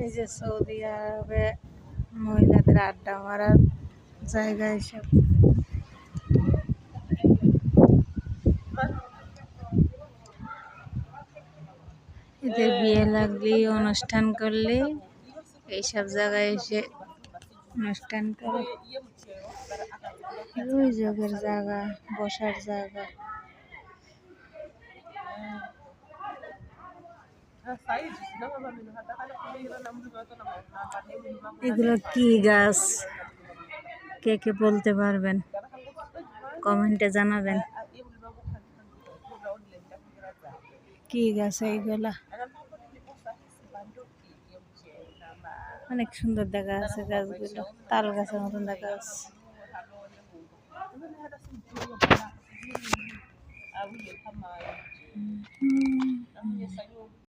এই যে সৌদি আরবে মহিলাদের আড্ডা মারার জায়গা এসব। এদের বিয়ে লাগলে অনুষ্ঠান করলে এইসব জায়গায় এসে অনুষ্ঠান করে। ওই যোগের জায়গা, বসার জায়গা। এগুলো কি গাছ কে কে বলতে পারবেন? কমেন্টে জানাবেন কি গাছ এইগুলা। অনেক সুন্দর দেখা যাচ্ছে গাছগুলো, তাল গাছের মতন দেখা যাচ্ছে।